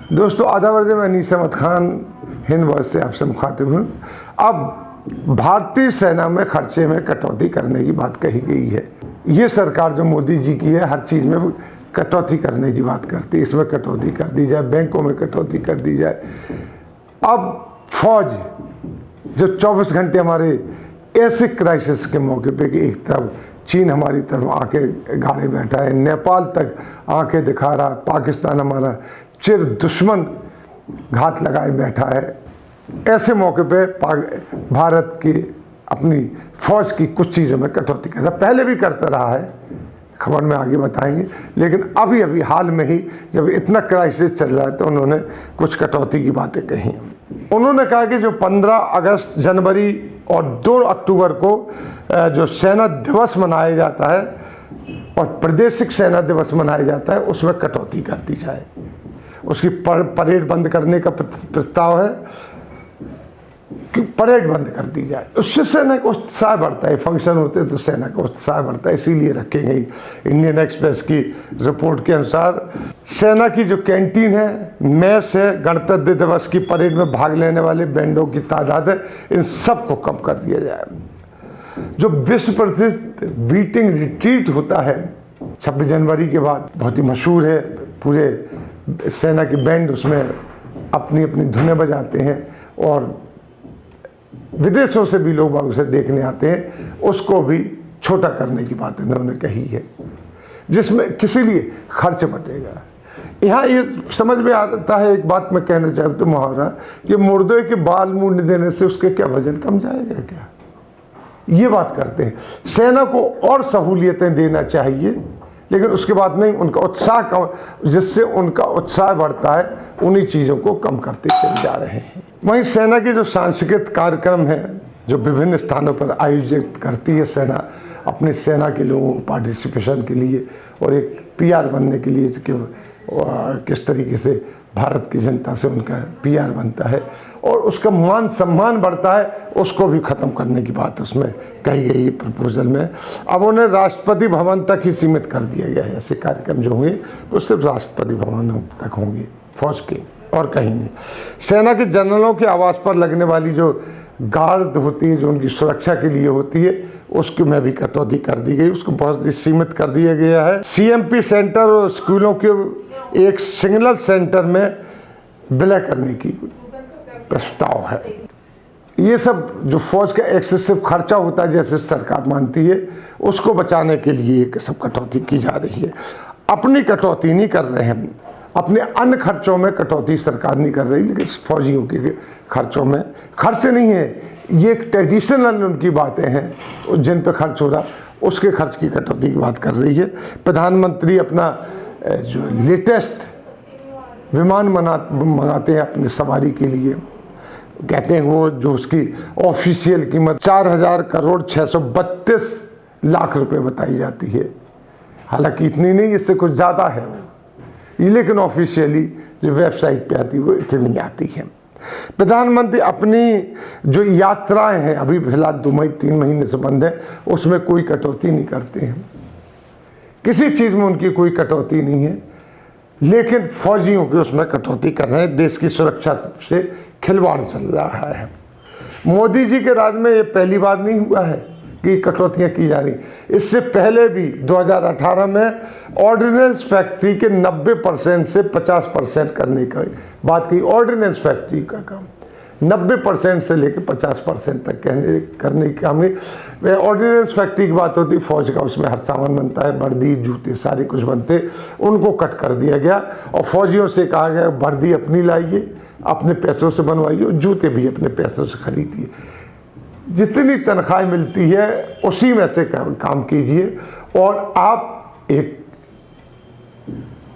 दोस्तों, आधा वर्ज में अनीस अहमद खान हिंद वॉइस से आपसे मुखातिब हूँ। अब भारतीय सेना में खर्चे में कटौती करने की बात कही गई है। ये सरकार जो मोदी जी की है, हर चीज़ में कटौती करने की बात करती है। इसमें कटौती कर दी जाए, बैंकों में कटौती कर दी जाए। अब फौज जो 24 घंटे हमारे ऐसे क्राइसिस के मौके पे कि एक तरफ चीन हमारी तरफ आके गाड़े बैठा है, नेपाल तक आंखें दिखा रहा, पाकिस्तान हमारा चिर दुश्मन घात लगाए बैठा है, ऐसे मौके पे भारत की अपनी फौज की कुछ चीज़ों में कटौती कर रहा है। पहले भी करता रहा है, खबर में आगे बताएंगे, लेकिन अभी हाल में ही जब इतना क्राइसिस चल रहा है तो उन्होंने कुछ कटौती की बातें कही। उन्होंने कहा कि जो 15 अगस्त, जनवरी और 2 अक्टूबर को जो सेना दिवस मनाया जाता है और प्रादेशिक सेना दिवस मनाया जाता है, उसमें कटौती कर दी जाए। उसकी परेड बंद करने का प्रस्ताव है कि परेड बंद कर दी जाए। उससे सेना का उत्साह बढ़ता है। फंक्शन होते हैं तो सेना का उत्साह बढ़ता है, इसीलिए रखी गई। इंडियन एक्सप्रेस की रिपोर्ट के अनुसार सेना की जो कैंटीन है, मेस है, गणतंत्र दिवस की परेड में भाग लेने वाले बैंडों की तादाद है, इन सबको कम कर दिया जाए। जो विश्व प्रसिद्ध बीटिंग रिट्रीट होता है 26 जनवरी के बाद, बहुत ही मशहूर है। पूरे सेना के बैंड उसमें अपनी अपनी धुनें बजाते हैं और विदेशों से भी लोग उसे देखने आते हैं। उसको भी छोटा करने की बात उन्होंने कही है, जिसमें किसी लिए खर्च बटेगा। यहाँ ये समझ में आता है, एक बात मैं कहना चाहता हूँ, मुहावरा, कि मुर्दे के बाल मुंड देने से उसके क्या वजन कम जाएगा क्या? ये बात करते हैं। सेना को और सहूलियतें देना चाहिए, लेकिन उसके बाद नहीं, उनका उत्साह कम, जिससे उनका उत्साह बढ़ता है, उन्हीं चीज़ों को कम करते चले जा रहे हैं। वहीं सेना के जो सांस्कृतिक कार्यक्रम हैं, जो विभिन्न स्थानों पर आयोजित करती है सेना, अपने सेना के लोगों को पार्टिसिपेशन के लिए और एक PR बनने के लिए कि किस तरीके से भारत की जनता से उनका PR बनता है और उसका मान सम्मान बढ़ता है, उसको भी ख़त्म करने की बात उसमें कही गई है प्रपोजल में। अब उन्हें राष्ट्रपति भवन तक ही सीमित कर दिया गया है। ऐसे कार्यक्रम जो होंगे वो सिर्फ राष्ट्रपति भवन तक होंगे फौज के, और कहीं नहीं। सेना के जनरलों के आवास पर लगने वाली जो गार्ड होती है, जो उनकी सुरक्षा के लिए होती है, उसकी में भी कटौती कर दी गई, उसको बहुत सीमित कर दिया गया है। CMP सेंटर और स्कूलों के एक सिग्नल सेंटर में विलय करने की प्रस्ताव है। ये सब जो फौज का एक्सेसिव खर्चा होता है, जैसे सरकार मानती है, उसको बचाने के लिए ये सब कटौती की जा रही है। अपनी कटौती नहीं कर रहे हैं, अपने अन्य खर्चों में कटौती सरकार नहीं कर रही, लेकिन फौजियों के खर्चों में खर्च नहीं है। ये एक ट्रेडिशनल उनकी बातें हैं जिन पर खर्च हो रहा, उसके खर्च की कटौती की बात कर रही है। प्रधानमंत्री अपना जो लेटेस्ट विमान मंगाते हैं अपनी सवारी के लिए, कहते हैं वो जो उसकी ऑफिशियल कीमत 4,000 करोड़ 632 लाख रुपए बताई जाती है। हालांकि इतनी नहीं, इससे कुछ ज़्यादा है ये, लेकिन ऑफिशियली जो वेबसाइट पे आती है वो इतनी आती है। प्रधानमंत्री अपनी जो यात्राएं हैं, अभी फिलहाल 2-3 महीने से बंद है, उसमें कोई कटौती नहीं करते हैं। किसी चीज़ में उनकी कोई कटौती नहीं है, लेकिन फौजियों की उसमें कटौती कर रहे हैं। देश की सुरक्षा से खिलवाड़ चल रहा है। मोदी जी के राज में ये पहली बार नहीं हुआ है कि कटौतियाँ की जा रही। इससे पहले भी 2018 में ऑर्डिनेंस फैक्ट्री के 90% से 50% करने की बात की। ऑर्डिनेंस फैक्ट्री का काम 90% से लेकर 50% तक करने की काम है। वह ऑर्डिनेंस फैक्ट्री की बात होती, फौज का उसमें हर सामान बनता है, वर्दी, जूते, सारे कुछ बनते, उनको कट कर दिया गया और फौजियों से कहा गया वर्दी अपनी लाइए, अपने पैसों से बनवाइए, जूते भी अपने पैसों से खरीदिए। जितनी तनख्वाह मिलती है उसी में से काम कीजिए और आप एक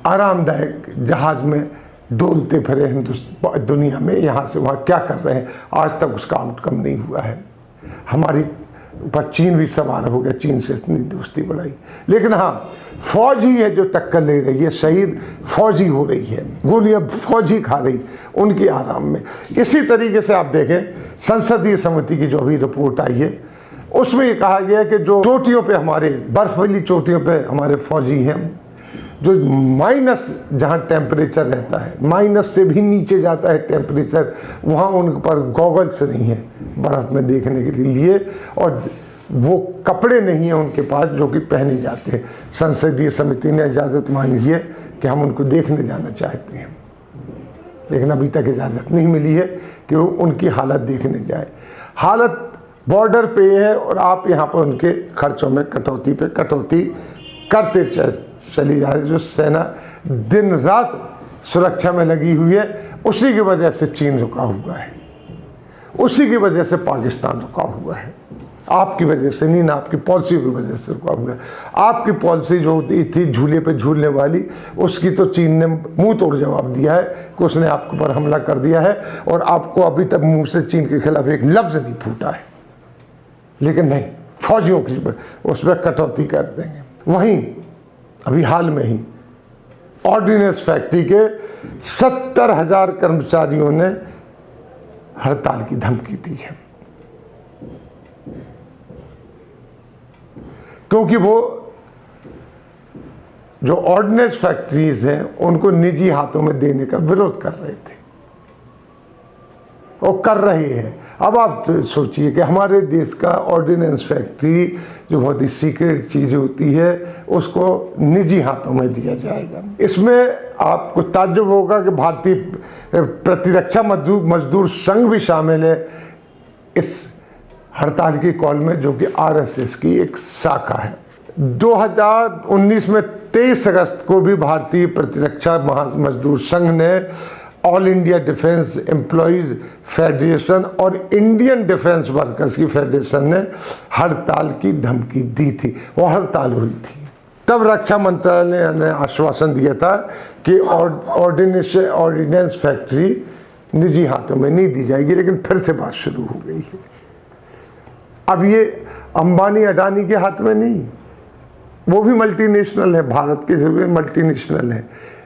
आरामदायक जहाज में डोलते फिरे दुनिया में, यहाँ से वहाँ क्या कर रहे हैं, आज तक उसका आउटकम नहीं हुआ है। हमारी पर चीन भी सवार हो गया, चीन से इतनी दोस्ती बढ़ाई, लेकिन हाँ, फौज ही है जो टक्कर ले रही है, शहीद फौजी हो रही है, गोलियां फौजी खा रही उनकी आराम में। इसी तरीके से आप देखें संसदीय समिति की जो अभी रिपोर्ट आई है, उसमें ये कहा गया कि जो चोटियों पे, हमारे बर्फ वाली चोटियों पे हमारे फौजी हैं, जो माइनस जहाँ टेम्परेचर रहता है, माइनस से भी नीचे जाता है टेम्परेचर, वहाँ उन पर गॉगल्स नहीं है बर्फ़ में देखने के लिए, और वो कपड़े नहीं हैं उनके पास जो कि पहने जाते हैं। संसदीय समिति ने इजाज़त मांगी है कि हम उनको देखने जाना चाहते हैं, लेकिन अभी तक इजाज़त नहीं मिली है कि वो उनकी हालत देखने जाए। हालत बॉर्डर पे है और आप यहाँ पर उनके खर्चों में कटौती पे कटौती करते चली जा रही। जो सेना दिन रात सुरक्षा में लगी हुई है, उसी की वजह से चीन रुका हुआ है, उसी की वजह से पाकिस्तान रुका हुआ है। आपकी वजह से नहीं, ना आपकी पॉलिसी की वजह से रुका हुआ है। आपकी पॉलिसी जो होती थी झूले पे झूलने वाली, उसकी तो चीन ने मुंह तोड़ जवाब दिया है कि उसने आपके ऊपर हमला कर दिया है, और आपको अभी तक मुंह से चीन के खिलाफ एक लफ्ज़ नहीं फूटा है। लेकिन नहीं, फौजियों की उस पर कटौती कर देंगे। वहीं अभी हाल में ही ऑर्डिनेंस फैक्ट्री के 70,000 कर्मचारियों ने हड़ताल की धमकी दी है, क्योंकि वो जो ऑर्डिनेंस फैक्ट्रीज हैं उनको निजी हाथों में देने का विरोध कर रहे थे, वो कर रहे हैं। अब आप तो सोचिए कि हमारे देश का ऑर्डिनेंस फैक्ट्री जो बहुत ही सीक्रेट चीज़ होती है, उसको निजी हाथों में दिया जाएगा। इसमें आपको ताज्जुब होगा कि भारतीय प्रतिरक्षा मजदूर संघ भी शामिल है इस हड़ताल की कॉल में, जो कि आरएसएस की एक शाखा है। 2019 में 23 अगस्त को भी भारतीय प्रतिरक्षा मजदूर संघ ने all India defence employees federation और इंडियन डिफेंस वर्कर्स की फेडरेशन ने हड़ताल की धमकी दी थी। वो हड़ताल हुई थी, तब रक्षा मंत्रालय ने आश्वासन दिया था कि ऑर्डिनेंस फैक्ट्री निजी हाथों में नहीं दी जाएगी, लेकिन फिर से बात शुरू हो गई है। अब ये अंबानी अडानी के हाथ में नहीं, वो भी मल्टीनेशनल है, भारत के भी मल्टीनेशनल है।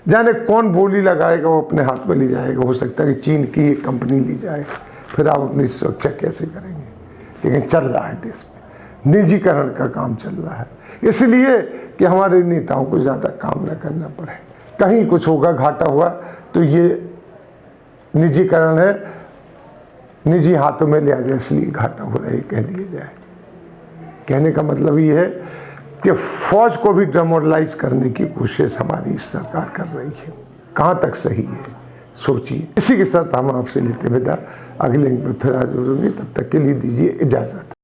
जाने कौन बोली लगाएगा वो अपने हाथ में ले जाएगा। हो सकता है कि चीन की एक कंपनी ली जाए, फिर आप अपनी सुरक्षा कैसे करेंगे। लेकिन चल रहा है देश में, निजीकरण का काम चल रहा है, इसलिए कि हमारे नेताओं को ज़्यादा काम न करना पड़े। कहीं कुछ होगा, घाटा हुआ, तो ये निजीकरण है, निजी हाथों में लिया जाए, इसलिए घाटा हो रहा है कह दिया जाए। कहने का मतलब ये है कि फौज को भी डेमोरलाइज करने की कोशिश हमारी सरकार कर रही है। कहाँ तक सही है सोचिए। इसी के साथ हम आपसे लेते विदा, अगले लिंक में फिर हाजिर होंगे। तब तक के लिए दीजिए इजाज़त।